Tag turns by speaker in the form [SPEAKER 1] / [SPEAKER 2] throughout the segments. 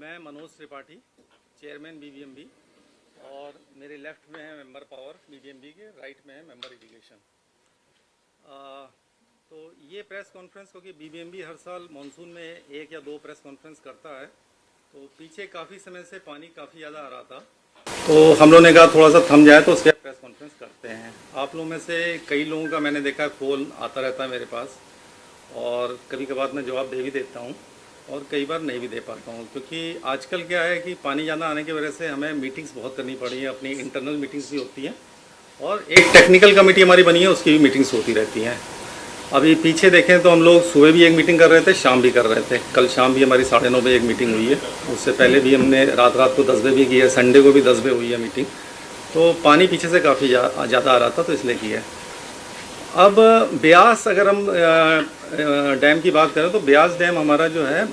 [SPEAKER 1] मैं Manoj Tripathi, chairman BBMB, और मेरे लेफ़्ट में है मेंबर पावर बीबीएमबी के, राइट में है मेंबर इरिगेशन। तो ये प्रेस कॉन्फ्रेंस, क्योंकि बीबीएमबी हर साल मानसून में एक या दो प्रेस कॉन्फ्रेंस करता है, तो पीछे काफ़ी समय से पानी काफ़ी ज़्यादा आ रहा था, तो हम लोगों ने कहा थोड़ा सा थम जाए तो उसके बाद प्रेस कॉन्फ्रेंस करते हैं। आप लोगों में से कई लोगों का मैंने देखा है फ़ोन आता रहता है मेरे पास, और कभी कभार मैं जवाब दे भी देता हूँ और कई बार नहीं भी दे पाता हूँ, क्योंकि आजकल क्या है कि पानी ज़्यादा आने की वजह से हमें मीटिंग्स बहुत करनी पड़ी है। अपनी इंटरनल मीटिंग्स भी होती हैं और एक टेक्निकल कमेटी हमारी बनी है, उसकी भी मीटिंग्स होती रहती हैं। अभी पीछे देखें तो हम लोग सुबह भी एक मीटिंग कर रहे थे, शाम भी कर रहे थे। कल शाम भी हमारी 9:30 बजे एक मीटिंग हुई है, उससे पहले भी हमने रात को 10 बजे भी की है, संडे को भी 10 बजे हुई है मीटिंग। तो पानी पीछे से काफ़ी ज़्यादा आ रहा था, तो इसलिए किया है। अब ब्यास, अगर हम डैम की बात करें तो ब्यास डैम हमारा जो है,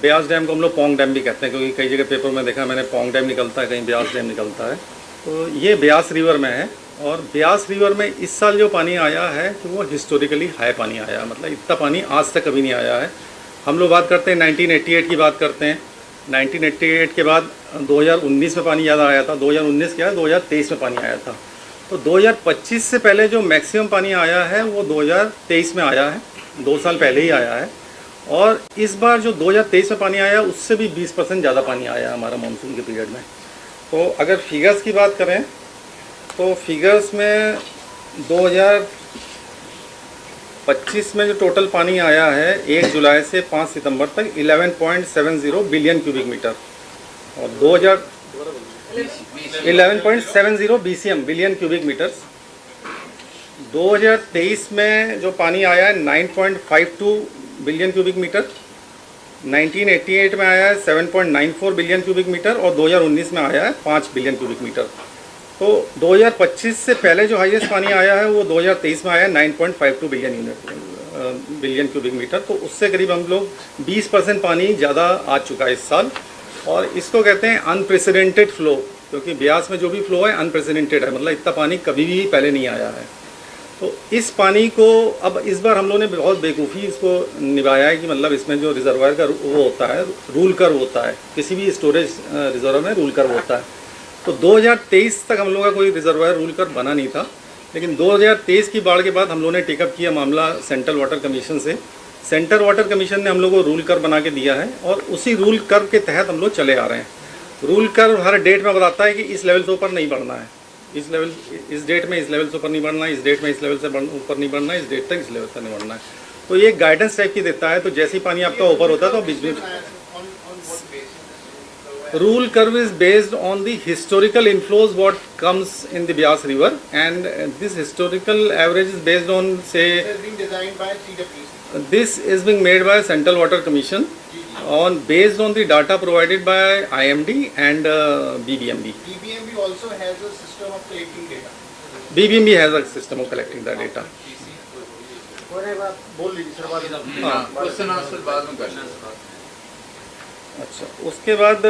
[SPEAKER 1] ब्यास डैम को हम लोग पोंग डैम भी कहते हैं, क्योंकि कई जगह पेपर में देखा मैंने पोंग डैम निकलता है, कहीं ब्यास डैम निकलता है। तो ये ब्यास रिवर में है, और ब्यास रिवर में इस साल जो पानी आया है तो वो हिस्टोरिकली हाई पानी आया है। मतलब इतना पानी आज तक कभी नहीं आया है। हम लोग बात करते हैं 1988 की बात करते हैं। 1988 के बाद 2019 में पानी ज़्यादा आया था, 2019 के बाद 2023 में पानी आया था। तो 2025 से पहले जो मैक्सिमम पानी आया है वो 2023 में आया है, 2 साल पहले ही आया है। और इस बार जो 2023 में पानी आया उससे भी 20% ज़्यादा पानी आया हमारा मानसून के पीरियड में। तो अगर फिगर्स की बात करें तो फिगर्स में 2025 में जो टोटल पानी आया है 1 जुलाई से 5 सितंबर तक 11.70 बिलियन क्यूबिक मीटर, और 11.70 BCM बिलियन क्यूबिक मीटर्स। 2023 में जो पानी आया है 9.52 बिलियन क्यूबिक मीटर, 1988 में आया है 7.94 बिलियन क्यूबिक मीटर, और 2019 में आया है 5 बिलियन क्यूबिक मीटर। तो 2025 से पहले जो हाईएस्ट पानी आया है वो 2023 में आया है 9.52 बिलियन क्यूबिक मीटर। तो उससे करीब हम लोग 20% पानी ज़्यादा आ चुका है इस साल, और इसको कहते हैं अनप्रेसिडेंटेड फ्लो, क्योंकि ब्यास में जो भी फ्लो है अनप्रेसिडेंटेड है, मतलब इतना पानी कभी भी पहले नहीं आया है। तो इस पानी को अब इस बार हम लोगों ने बहुत बेवकूफ़ी इसको निभाया है कि मतलब इसमें जो रिजर्वायर का वो होता है, रूल कर्व होता है, किसी भी स्टोरेज रिजर्व में रूल कर्व होता है। तो 2023 तक हम लोगों का कोई रिजर्वायर रूल कर्व बना नहीं था, लेकिन 2023 की बाढ़ के बाद हम लोगों ने टेकअप किया मामला सेंट्रल वाटर कमीशन से। सेंट्रल वाटर कमीशन ने हम लोग को रूल कर्व बना के दिया है, और उसी रूल कर्व के तहत हम लोग चले आ रहे हैं। रूल कर्व हर डेट में बताता है कि इस लेवल से ऊपर नहीं बढ़ना है, इस डेट में इस लेवल से ऊपर नहीं बढ़ना है, इस डेट में इस लेवल से ऊपर नहीं बढ़ना है, इस डेट तक इस लेवल से नहीं बढ़ना है। तो ये गाइडेंस टाइप की देता है। तो जैसे ही पानी आपका ऊपर होता है तो बीच में rule curve is based on the historical inflows what comes in the Beas river, and this historical average is based on से this is being made by Central Water Commission based on the data provided by IMD and BBMB.
[SPEAKER 2] BBMB also has a system of collecting data.
[SPEAKER 1] BBMB has a system of collecting the data. अच्छा, उसके बाद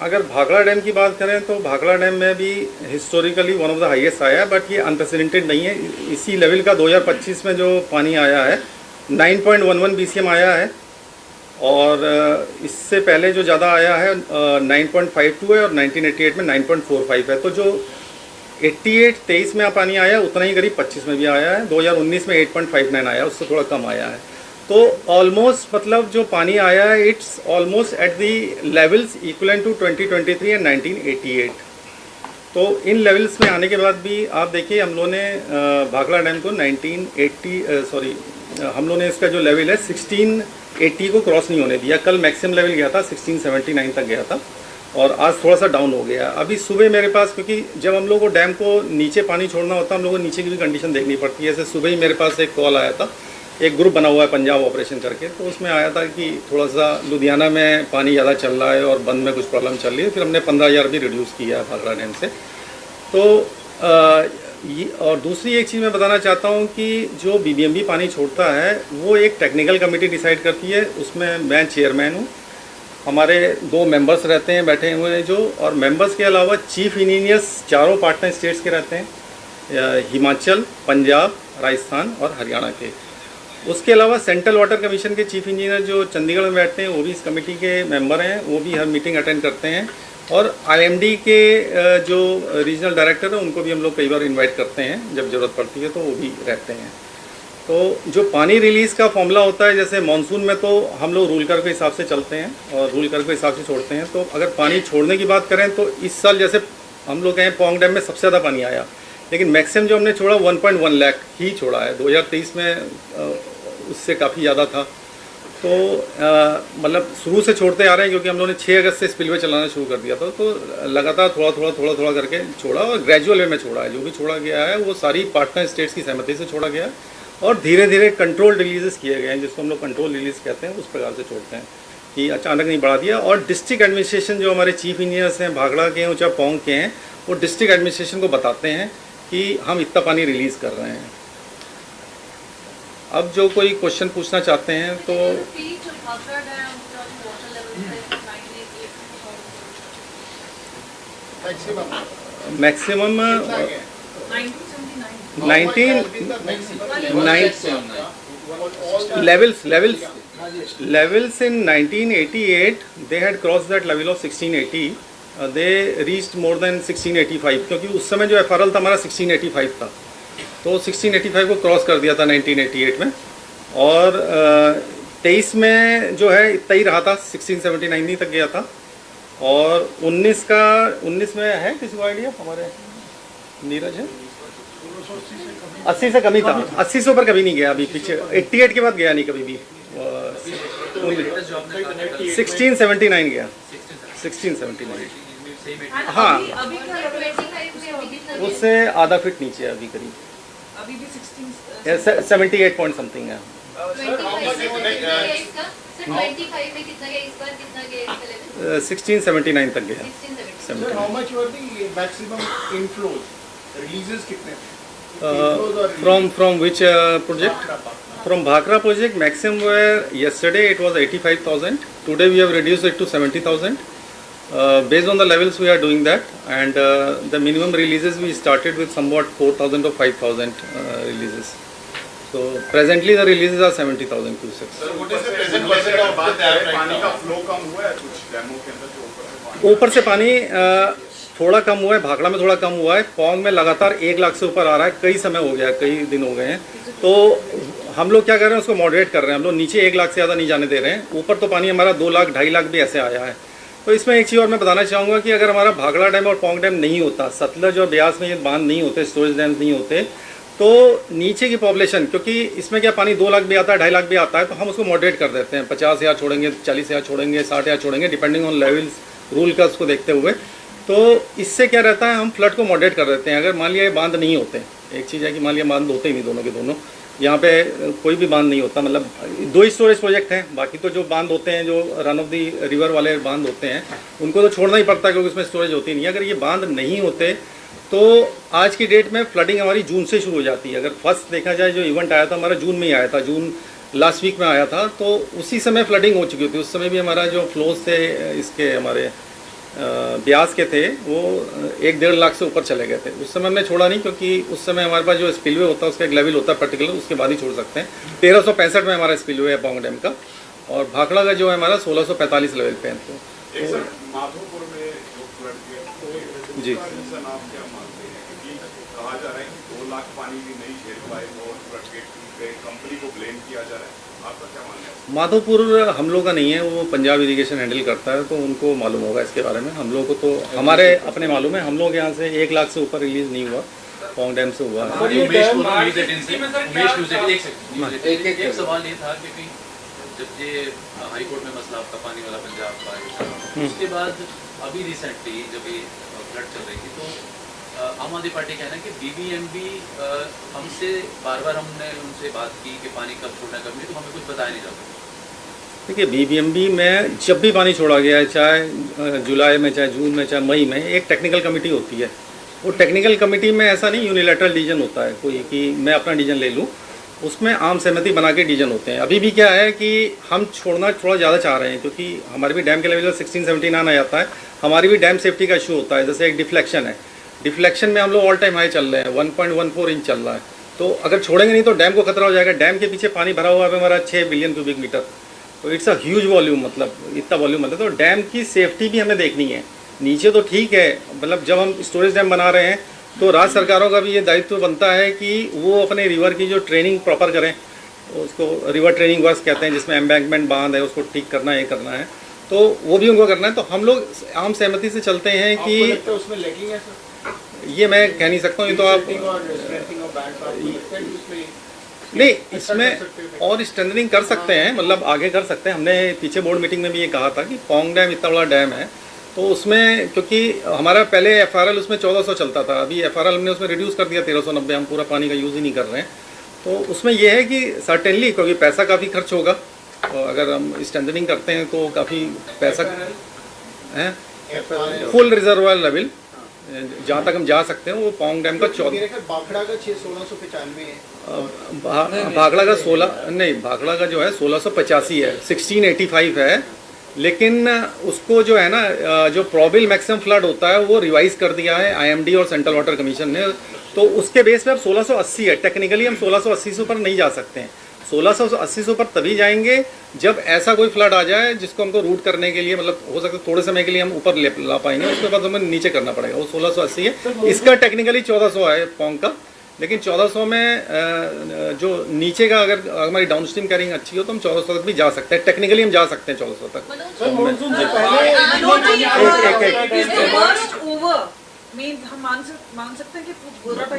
[SPEAKER 1] अगर Bhakra dam की बात करें तो Bhakra dam में भी historically one of the highest आया है, बट ये अनप्रेसिडेंटेड नहीं है। इसी लेवल का 2025 में जो पानी आया है 9.11 BCM आया है, और इससे पहले जो ज़्यादा आया है 9.52 है, और 1988 में 9.45 है। तो जो 23 में पानी आया उतना ही करीब 25 में भी आया है। 2019 में 8.59 आया, उससे थोड़ा कम आया है। तो ऑलमोस्ट मतलब जो पानी आया है it's almost at the levels equivalent to 2023 and 1988। तो इन लेवल्स में आने के बाद भी आप देखिए हम लोगों ने भाखड़ा डैम को हम लोगों ने इसका जो लेवल है 1680 को क्रॉस नहीं होने दिया। कल मैक्सिमम लेवल गया था 1679 तक गया था, और आज थोड़ा सा डाउन हो गया। अभी सुबह मेरे पास, क्योंकि जब हम लोग को डैम को नीचे पानी छोड़ना होता है हम लोगों को नीचे की भी कंडीशन देखनी पड़ती है। जैसे सुबह ही मेरे पास एक कॉल आया था, एक ग्रुप बना हुआ है पंजाब ऑपरेशन करके, तो उसमें आया था कि थोड़ा सा लुधियाना में पानी ज़्यादा चल रहा है और बंद में कुछ प्रॉब्लम चल रही है। फिर हमने 15,000 भी रिड्यूस किया है भाखड़ा डैम से। तो और दूसरी एक चीज़ मैं बताना चाहता हूँ कि जो बीबीएमबी पानी छोड़ता है वो एक टेक्निकल कमेटी डिसाइड करती है, उसमें मैं चेयरमैन हूँ। हमारे 2 मेंबर्स रहते हैं बैठे हुए हैं जो, और मेंबर्स के अलावा चीफ इंजीनियर्स चारों पार्टनर स्टेट्स के रहते हैं, हिमाचल, पंजाब, राजस्थान और हरियाणा के। उसके अलावा सेंट्रल वाटर कमीशन के चीफ इंजीनियर जो चंडीगढ़ में बैठते हैं वो भी इस कमेटी के मेंबर हैं, वो भी हर मीटिंग अटेंड करते हैं। और आईएमडी के जो रीजनल डायरेक्टर हैं उनको भी हम लोग कई बार इनवाइट करते हैं, जब ज़रूरत पड़ती है तो वो भी रहते हैं। तो जो पानी रिलीज़ का फॉर्मूला होता है, जैसे मानसून में तो हम लोग रूल कर के हिसाब से चलते हैं और रूल कर के हिसाब से छोड़ते हैं। तो अगर पानी छोड़ने की बात करें तो इस साल जैसे हम लोग कहें पोंग डैम में सबसे ज़्यादा पानी आया, लेकिन मैक्सिमम जो हमने छोड़ा 1.1 लाख ही छोड़ा है। 2023 में उससे काफ़ी ज़्यादा था। तो मतलब शुरू से छोड़ते आ रहे हैं, क्योंकि हम लोगों ने 6 अगस्त से स्पिलवे चलाना शुरू कर दिया था। तो लगातार थोड़ा करके छोड़ा और ग्रेजुअल वे में छोड़ा है। जो भी छोड़ा गया है वो सारी पार्टनर स्टेट्स की सहमति से छोड़ा गया है और धीरे धीरे कंट्रोल रिलीजेस किए गए हैं, जिसको हम लोग कंट्रोल रिलीज कहते हैं, उस प्रकार से छोड़ते हैं कि अचानक नहीं बढ़ा दिया। और डिस्ट्रिक्ट एडमिनिस्ट्रेशन जो हमारे चीफ इंजीनियर्स हैं भाखड़ा के हैं, चाहे पोंग के हैं, वो डिस्ट्रिक्ट एडमिनिस्ट्रेशन को बताते हैं कि हम इतना पानी रिलीज़ कर रहे हैं। अब जो कोई क्वेश्चन पूछना चाहते हैं तो maximum 19 levels in 1988 they had crossed that level of 1680. They reached more than 1685, क्योंकि उस समय जो FRL था हमारा 1685 था, तो 1685 को क्रॉस कर दिया था 1988 में। और 23 में जो है इतना ही रहा था, 1679 तक गया था। और 19 में है किसी को आइडिया? हमारे नीरज है 80 से कमी था, 80 से ऊपर कभी नहीं गया अभी पीछे। 88 के बाद गया नहीं कभी भी। 1679 गया, 1679। हाँ, उससे आधा फीट नीचे है अभी करीब, 78 पॉइंट समथिंग है। 1679 तक गया। From which project? From Bhakra project, maximum were yesterday it was 85,000. Today we have reduced it to 70,000. Based on the levels we are doing that, and the minimum releases we started with somewhat 4,000 or 5,000 releases. So presently the releases are 70,000 cusecs.
[SPEAKER 2] Sir, what is the present budget of बात है पानी का flow कम हुआ है कुछ डैमों के अंदर जो
[SPEAKER 1] ऊपर से पानी थोड़ा कम हुआ है, भाखड़ा में थोड़ा कम हुआ है, पोंग में लगातार 1 लाख से ऊपर आ रहा है, कई समय हो गया, कई दिन हो गए हैं। तो हम लोग क्या कर रहे हैं, उसको मॉडरेट कर रहे हैं। हम लोग नीचे 1 लाख से ज़्यादा नहीं जाने दे रहे हैं। ऊपर तो पानी हमारा 2 लाख 2.5 लाख भी ऐसे आया है। तो इसमें एक चीज़ और मैं बताना चाहूँगा कि अगर हमारा भाखड़ा डैम और पोंग डैम नहीं होता, सतलज और ब्यास में ये बांध नहीं होते, स्टोरेज डैम नहीं होते, तो नीचे की पॉपुलेशन, क्योंकि इसमें क्या पानी 2 लाख भी आता है, 2.5 लाख भी आता है, तो हम उसको मॉडरेट कर देते हैं। 50,000 छोड़ेंगे, 40,000 छोड़ेंगे, 60,000 छोड़ेंगे, डिपेंडिंग ऑन लेवल्स रूल का उसको देखते हुए। तो इससे क्या रहता है, हम फ्लड को मॉडरेट कर देते हैं। अगर मान लिया ये बांध नहीं होते, एक चीज़ है कि मान लिया बांध होते ही नहीं, दोनों के दोनों, यहाँ पे कोई भी बांध नहीं होता, मतलब 2 स्टोरेज प्रोजेक्ट हैं, बाकी तो जो बांध होते हैं, जो रन ऑफ दी रिवर वाले बांध होते हैं, उनको तो छोड़ना ही पड़ता है क्योंकि उसमें स्टोरेज होती नहीं है। अगर ये बांध नहीं होते तो आज की डेट में फ्लडिंग हमारी जून से शुरू हो जाती है। अगर फर्स्ट देखा जाए, जो इवेंट आया था हमारा जून में ही आया था, जून लास्ट वीक में आया था, तो उसी समय फ्लडिंग हो चुकी थी। उस समय भी हमारा जो फ्लोज थे इसके हमारे ब्यास के थे, वो 1-1.5 लाख से ऊपर चले गए थे। उस समय हमने छोड़ा नहीं, क्योंकि उस समय हमारे पास जो स्पिलवे होता है उसका एक लेवल होता है पर्टिकुलर, उसके बाद ही छोड़ सकते हैं। 1365 में हमारा स्पिलवे है पोंग डैम का, और भाखड़ा का जो है हमारा 1645 लेवल पे है। तो
[SPEAKER 2] माधोपुर में जो फ्लड
[SPEAKER 1] जी
[SPEAKER 2] आप क्या मानते हैं? क्योंकि कहा जा रहा है कि 2 लाख पानी भी नहीं झेल पाए और फ्लड गेट कंपनी को ब्लेम किया जा रहा है, आपका क्या मानना है?
[SPEAKER 1] माधोपुर हम लोग का नहीं है, वो पंजाब इरिगेशन हैंडल करता है, तो उनको मालूम होगा इसके बारे में। हम लोग को तो हमारे अपने मालूम है, हम लोग यहाँ से 1 लाख से ऊपर रिलीज नहीं हुआ, पोंग डैम से हुआ है।
[SPEAKER 3] एक सवाल ये था कि जब ये हाई कोर्ट में मसला आपका पानी वाला पंजाब का, उसके बाद अभी रिसेंटली जब ये फ्लड चल रही थी, तो आम आदमी पार्टी कहना है कि बीबीएमबी हमसे बार हमने उनसे बात की कि पानी कब छोड़ना कब नहीं, तो हमें कुछ बताया नहीं जाता।
[SPEAKER 1] देखिए, बीबीएमबी में जब भी पानी छोड़ा गया है, चाहे जुलाई में, चाहे जून में, चाहे मई में, एक टेक्निकल कमेटी होती है। वो टेक्निकल कमेटी में ऐसा नहीं यूनिलैटरल डिसीजन होता है कोई कि मैं अपना डिसीजन ले लूँ, उसमें आम सहमति बना के डिसीजन होते हैं। अभी भी क्या है कि हम छोड़ना थोड़ा ज़्यादा चाह रहे हैं, क्योंकि हमारे भी डैम के लेवल 1679 आ जाता है, हमारी भी डैम सेफ्टी का इशू होता है। जैसे एक डिफ्लेक्शन है, डिफ्लेक्शन में हम लोग ऑल टाइम हाई चल रहे हैं, 1.14 इंच चल रहा है। तो अगर छोड़ेंगे नहीं तो डैम को खतरा हो जाएगा। डैम के पीछे पानी भरा हुआ है हमारा 6 बिलियन क्यूबिक मीटर, तो इट्स अ ह्यूज वॉल्यूम, मतलब इतना वॉल्यूम मतलब। तो डैम की सेफ्टी भी हमें देखनी है। नीचे तो ठीक है, मतलब जब हम स्टोरेज डैम बना रहे हैं तो राज्य सरकारों का भी ये दायित्व बनता है कि वो अपने रिवर की जो ट्रेनिंग प्रॉपर करें, उसको रिवर ट्रेनिंग वर्क्स कहते हैं, जिसमें एम्बैंकमेंट बांध है उसको ठीक करना है, ये करना है, तो वो भी उनको करना है। तो हम लोग आम सहमति से चलते हैं कि
[SPEAKER 4] उसमें लैगिंग है सर,
[SPEAKER 1] ये मैं कह नहीं सकता हूँ, ये तो आप नहीं इसमें और स्ट्रेंथनिंग कर सकते हैं, मतलब आगे कर सकते हैं। हमने पीछे बोर्ड मीटिंग में भी ये कहा था कि पौंग डैम इतना बड़ा डैम है, तो उसमें क्योंकि हमारा पहले FRL उसमें 1400 चलता था, अभी FRL हमने उसमें रिड्यूस कर दिया 1390, हम पूरा पानी का यूज़ ही नहीं कर रहे हैं। तो उसमें यह है कि सर्टेनली, क्योंकि पैसा काफ़ी खर्च होगा, तो अगर हम स्ट्रेंथनिंग करते हैं तो काफ़ी पैसा है। फुल रिजर्वायर लेवल जहाँ तक हम जा सकते हैं वो पौंग डैम का 14,
[SPEAKER 4] भाखड़ा का 1695 है,
[SPEAKER 1] भाखड़ा का 16 नहीं, भाखड़ा का जो है 1685 है, 1685 है। लेकिन उसको जो है ना, जो प्रॉबेबल मैक्सिमम फ्लड होता है वो रिवाइज कर दिया है IMD और सेंट्रल वाटर कमीशन ने, तो उसके बेस पे अब 1680 है। टेक्निकली हम 1680 से ऊपर नहीं जा सकते हैं। 1680 से ऊपर तभी जाएंगे जब ऐसा कोई फ्लड आ जाए जिसको हमको रूट करने के लिए, मतलब हो सकता है थोड़े समय के लिए हम ऊपर ला पाएंगे, उसके बाद हमें नीचे करना पड़ेगा। वो 1680 है, इसका टेक्निकली 1400 है पौंग का, लेकिन 1400 में जो नीचे का अगर हमारी डाउन स्ट्रीम कैरिंग अच्छी हो तो हम 1400 तक भी जा सकते हैं। टेक्निकली हम जा सकते हैं 1400 तक।
[SPEAKER 4] सर मानसून से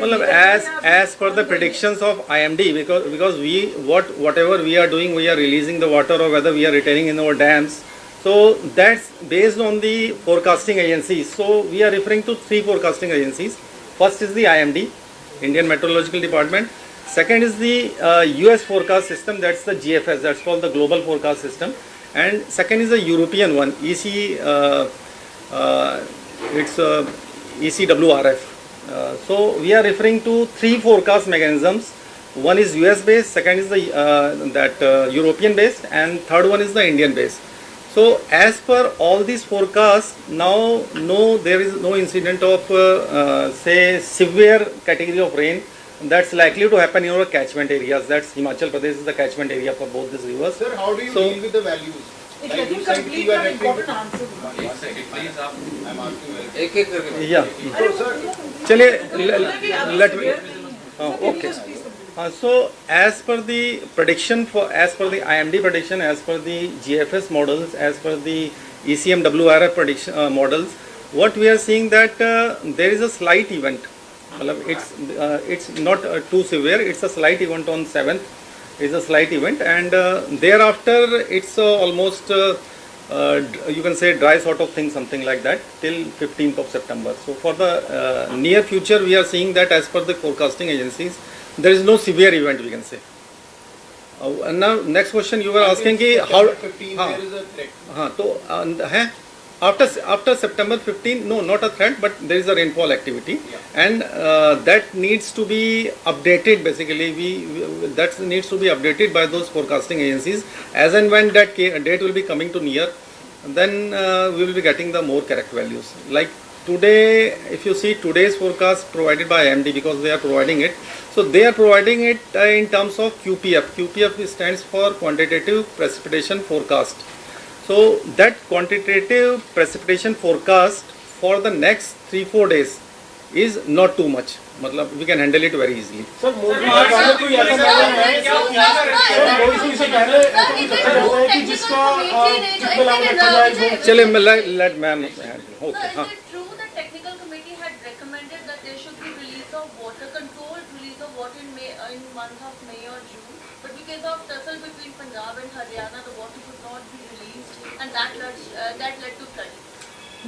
[SPEAKER 1] मतलब as per the predictions of IMD, because we whatever we are doing, we are releasing the water or whether we are retaining in our dams, so that's based on the forecasting agencies. So we are referring to 3 forecasting agencies. First is the IMD, Indian Meteorological Department. Second is the US forecast system, that's the GFS, that's called the Global Forecast System. And second is the European one, it's ECWRF. So we are referring to 3 forecast mechanisms. One is US based, second is the European based, and third one is the Indian based. So as per all these forecasts, now there is no incident of say severe category of rain that's likely to happen in our catchment areas. That's Himachal Pradesh is the catchment area for both these rivers.
[SPEAKER 4] Sir, how do you deal with the values?
[SPEAKER 5] Let him complete your important answer.
[SPEAKER 3] एक second please, आप
[SPEAKER 4] I'm asking you.
[SPEAKER 3] एक एक करके
[SPEAKER 1] Yeah.
[SPEAKER 4] So, sir,
[SPEAKER 1] चलिए let me. Okay. So as per the prediction as per the IMD prediction, as per the GFS models, as per the ECMWRF prediction models, what we are seeing that there is a slight event. It's not too severe. It's a slight event on 7th. It's a slight event, and thereafter it's almost you can say dry sort of thing, something like that, till 15th of September. So for the near future, we are seeing that as per the forecasting agencies, there is no severe event, we can say. And now next question you were asking कि how
[SPEAKER 4] 15
[SPEAKER 1] हाँ
[SPEAKER 4] there is a threat.
[SPEAKER 1] हाँ तो है after September 15, no, not a threat, but there is a rainfall activity, and that needs to be updated. Basically, that needs to be updated by those forecasting agencies as and when that date will be coming to near. Then we will be getting the more correct values. Like today, if you see today's forecast provided by IMD, because they are providing it, so they are providing it in terms of QPF. QPF stands for Quantitative Precipitation Forecast. So that quantitative precipitation forecast for the next 3-4 days is not too much. मतलब we can handle it very easily.
[SPEAKER 4] Sir Modi का पहले कोई ऐसा matter है sir, Modi से पहले चर्चा होता है कि जिसका जितना लाभ रखा जाए वो
[SPEAKER 1] चलिए मैं let ma'am okay हाँ.
[SPEAKER 6] Is it true that technical committee had recommended that there should be release of water, controlled release of water in month of May or June, but because of tussle between Punjab and Haryana, the water could not be released, and that led to flooding.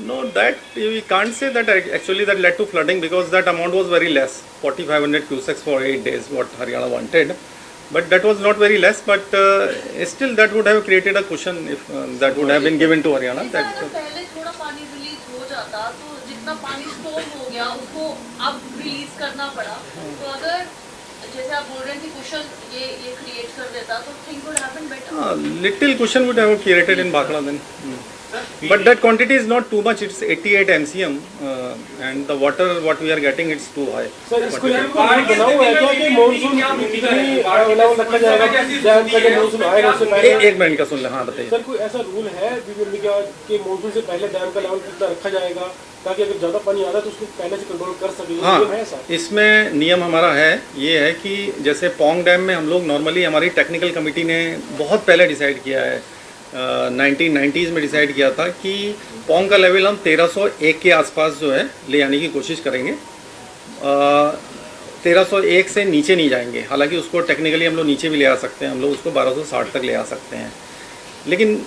[SPEAKER 1] No, that we can't say that actually that led to flooding, because that amount was very less, 4,500 cusecs for 8 days what Haryana wanted, but that was not very less, but still that would have created a cushion if that would have been given to Haryana.
[SPEAKER 6] अगर
[SPEAKER 1] That
[SPEAKER 6] पहले थोड़ा पानी release हो जाता तो जितना पानी store हो गया उसको अब रिलीज करना पड़ा, तो अगर जैसे आप बोल रहे हैं कि कुशन ये क्रिएट कर देता तो thing would happen better.
[SPEAKER 1] little cushion would have created in Bhakra then.
[SPEAKER 7] Sir,
[SPEAKER 1] But that quantity is not too much. It's 88 MCM, and the water what we are getting it's too high.
[SPEAKER 4] Sir इसको ये बना हुआ है क्या कि monsoon कितनी level रखा जाएगा जब तक मॉनसून आएगा उससे पहले?
[SPEAKER 1] एक मिनट का सुन ले, हाँ बताइए
[SPEAKER 4] सर कोई ऐसा रूल है बीबीएमबी का कि मॉनसून से पहले डैम का लेवल कितना रखा जाएगा ताकि अगर ज़्यादा पानी आ रहा है तो उसको पहले से कंट्रोल कर सके?
[SPEAKER 1] हाँ,
[SPEAKER 4] है ऐसा?
[SPEAKER 1] इसमें नियम हमारा है, ये है कि जैसे पोंग डैम में हम लोग नॉर्मली हमारी टेक्निकल कमेटी ने बहुत पहले डिसाइड किया है, 1990s में डिसाइड किया था कि पोंग का लेवल हम 1301 के आसपास जो है ले आने की कोशिश करेंगे। 1301 से नीचे नहीं जाएंगे, हालांकि उसको टेक्निकली हम लोग नीचे भी ले आ सकते हैं, हम लोग उसको 1260 तक ले आ सकते हैं। लेकिन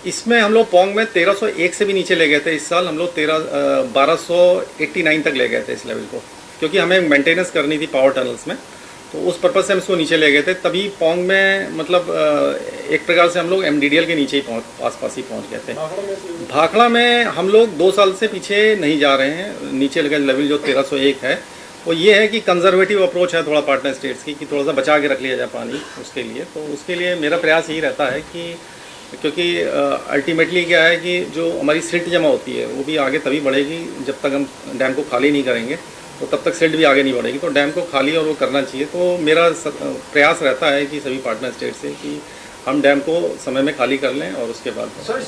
[SPEAKER 1] इसमें हम लोग पोंग में 1301 से भी नीचे ले गए थे। इस साल हम लोग 1289 तक ले गए थे इस लेवल को, क्योंकि हमें मेंटेनेंस करनी थी पावर टनल्स में, तो उस पर्पज़ से हम इसको नीचे ले गए थे। तभी पोंग में मतलब एक प्रकार से हम लोग MDDL के नीचे ही आसपास ही पहुँच गए थे। भाखड़ा में हम लोग 2 साल से पीछे नहीं जा रहे हैं। नीचे लगा लेवल जो 1301 है वो ये है कि कंजर्वेटिव अप्रोच है थोड़ा पार्टनर स्टेट्स की, कि थोड़ा सा बचा के रख लिया जाए पानी उसके लिए। तो उसके लिए मेरा प्रयास यही रहता है कि क्योंकि अल्टीमेटली क्या है कि जो हमारी सिल्ट जमा होती है वो भी आगे तभी बढ़ेगी जब तक हम डैम को खाली नहीं करेंगे, तो तब तक सिल्ट भी आगे नहीं बढ़ेगी। तो डैम को खाली और वो करना चाहिए। तो मेरा प्रयास रहता है कि सभी पार्टनर स्टेट से कि हम डैम को समय में खाली कर लें और उसके बाद
[SPEAKER 5] सर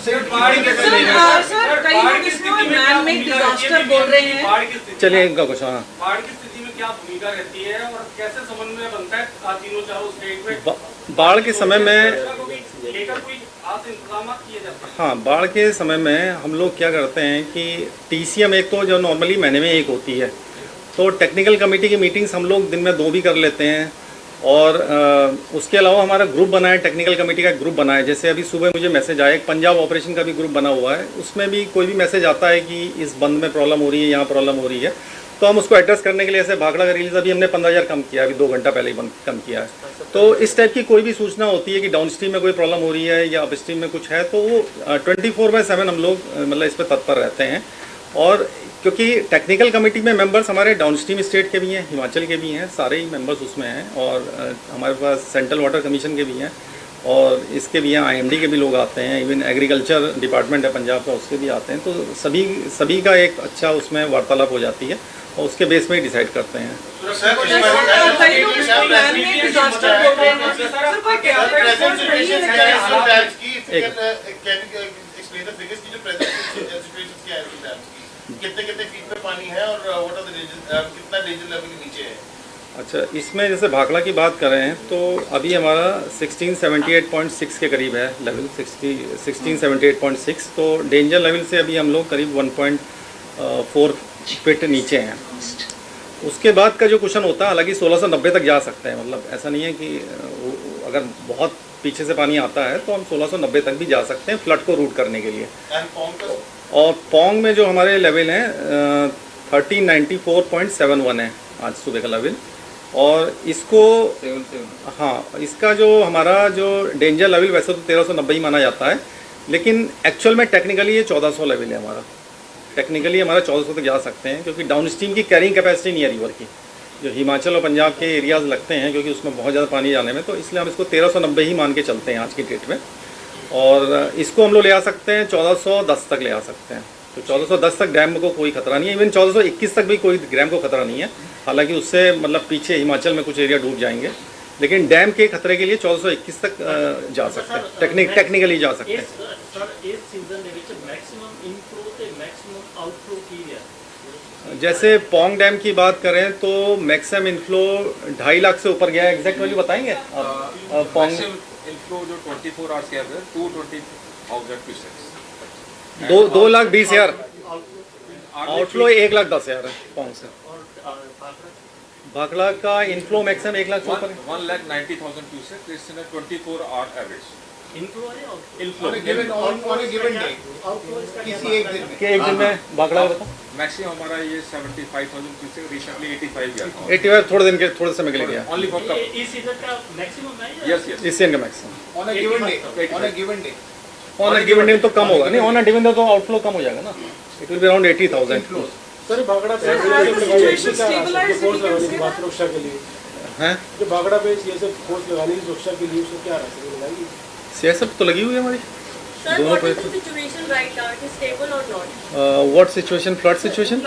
[SPEAKER 5] कई लोग इसको मैन मेड डिजास्टर बोल रहे हैं।
[SPEAKER 1] चलिए इनका कुछ, हाँ,
[SPEAKER 7] बाढ़ की स्थिति में क्या भूमिका रहती है और कैसे समन्वय बनता है तीनों चारों स्टेट में?
[SPEAKER 1] बाढ़ के समय में
[SPEAKER 7] लेकर कोई खास इंतजाम किए जाते हैं?
[SPEAKER 1] हाँ, बाढ़ के समय में हम लोग क्या करते हैं कि TCM एक तो जो नॉर्मली महीने में एक होती है, तो टेक्निकल कमेटी की मीटिंग्स हम लोग दिन में 2 भी कर लेते हैं। और उसके अलावा हमारा ग्रुप बना है, टेक्निकल कमेटी का ग्रुप बना है। जैसे अभी सुबह मुझे मैसेज आया, एक पंजाब ऑपरेशन का भी ग्रुप बना हुआ है, उसमें भी कोई भी मैसेज आता है कि इस बंद में प्रॉब्लम हो रही है, यहाँ प्रॉब्लम हो रही है, तो हम उसको एड्रेस करने के लिए ऐसे भाखड़ा का रिलीज अभी हमने 15,000 कम किया, अभी 2 घंटा पहले ही कम किया है। तो इस टाइप की कोई भी सूचना होती है कि डाउन स्ट्रीम में कोई प्रॉब्लम हो रही है या अप स्ट्रीम में कुछ है, तो वो 24/7 हम लोग मतलब इस पर तत्पर रहते हैं। और क्योंकि टेक्निकल कमेटी में मेंबर्स हमारे डाउन स्ट्रीम स्टेट के भी हैं, हिमाचल के भी हैं, सारे ही मेंबर्स उसमें हैं, और हमारे पास सेंट्रल वाटर कमीशन के भी हैं, और इसके भी यहाँ IMD के भी लोग आते हैं, इवन एग्रीकल्चर डिपार्टमेंट है पंजाब का उसके भी आते हैं। तो सभी का एक अच्छा उसमें वार्तालाप हो जाती है और उसके बेस में ही डिसाइड करते हैं।
[SPEAKER 8] कितने फीट पे पानी है और व्हाट आर द कितना डेंजर लेवल के नीचे है?
[SPEAKER 1] अच्छा, इसमें जैसे भाखड़ा की बात कर रहे हैं तो अभी हमारा 1678.6 के करीब है लेवल, 1678.6। तो डेंजर लेवल से अभी हम लोग करीब 1.4 फीट नीचे हैं। उसके बाद का जो क्वेश्चन होता है, हालांकि 1690 तक जा सकते हैं, मतलब ऐसा नहीं है कि अगर बहुत पीछे से पानी आता है तो हम 1690 तक भी जा सकते हैं फ्लड को रूट करने के लिए। और पोंग में जो हमारे लेवल हैं 1394.71 है आज सुबह का लेवल। और इसको हाँ, इसका जो हमारा जो डेंजर लेवल वैसे तो 1390 ही माना जाता है, लेकिन एक्चुअल में टेक्निकली ये 1400 लेवल है हमारा। टेक्निकली हमारा 1400 तक जा सकते हैं, क्योंकि डाउन स्ट्रीम की कैरिंग कैपेसिटी नहीं है रिवर की, जो हिमाचल और पंजाब के एरियाज़ लगते हैं, क्योंकि उसमें बहुत ज़्यादा पानी जाने में, तो इसलिए हम इसको 1390 ही मान के चलते हैं आज की डेट में। और इसको हम लोग ले आ सकते हैं 1410 तक ले आ सकते हैं। तो 1410 तक डैम को कोई खतरा नहीं है, इवन 1421 तक भी कोई डैम को खतरा नहीं है। हालांकि उससे मतलब पीछे हिमाचल में कुछ एरिया डूब जाएंगे, लेकिन डैम के खतरे के लिए 1421 तक जा सकते हैं, टेक्निकली जा सकते हैं। जैसे पोंग डैम की बात करें तो मैक्सिमम इनफ्लो 2.5 लाख से ऊपर गया है। एग्जैक्ट वैल्यू बताएंगे आप? पोंग
[SPEAKER 2] इनफ्लो जो 24 आवर्स के एवरेज 220,000 क्यूसेक्स,
[SPEAKER 1] 2,20,000। आउटफ्लो 1,10,000 है पोंग से। भाखड़ा का इनफ्लो मैक्सिमम 1 लाख से ऊपर
[SPEAKER 2] 1,90,000 cusecs is in 24 hour average.
[SPEAKER 8] Inflow on a given day, किसी एक दिन में,
[SPEAKER 1] एक दिन में भाखड़ा का
[SPEAKER 2] मैक्सिमम हमारा ये 75,000 क्यूसेक्स, रिसेंटली 85 गया।
[SPEAKER 1] 85 थोड़े समय के लिए गया।
[SPEAKER 2] Only for cup.
[SPEAKER 7] इस सीजन का मैक्सिमम है?
[SPEAKER 2] यस यस,
[SPEAKER 1] इस सीजन का maximum
[SPEAKER 8] on a given day, on a given day.
[SPEAKER 1] On a given day तो कम होगा, नहीं ऑन अ गिवन डे तो आउटफ्लो कम हो जाएगा ना, it will be around 80,000।
[SPEAKER 4] Sir Bhakra पे सुरक्षा के लिए
[SPEAKER 1] हैं,
[SPEAKER 4] जो भाखड़ा पे CSF फोर्स लगाने की सुरक्षा के लिए उसको क्या रास्ते लगाएंगे?
[SPEAKER 1] CSF तो लगी हुई है हमारी।
[SPEAKER 6] Sir,
[SPEAKER 1] दोनों
[SPEAKER 6] what is
[SPEAKER 1] project
[SPEAKER 6] the situation right now? It is stable or not?
[SPEAKER 1] What situation, flood situation,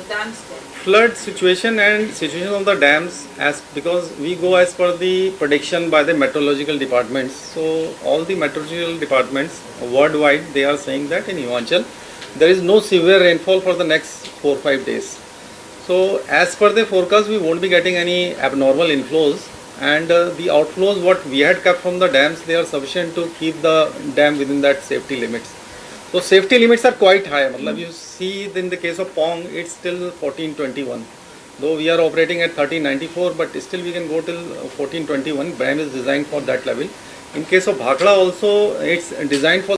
[SPEAKER 5] Dams.
[SPEAKER 1] flood situation and situation of the dams, as because we go as per the prediction by the meteorological departments. So all the meteorological departments worldwide, they are saying that in Himachal there is no severe rainfall for the next 4-5 days. So as per the forecast, we won't be getting any abnormal inflows, and the outflows what we had kept from the dams, they are sufficient to keep the dam within that safety limits. So safety limits are quite high. Matlab you see in the case of Pong, it's still 1421. Though we are operating at 1394, but still we can go till 1421. Dam is designed for that level. In case of Bhakra also, it's designed for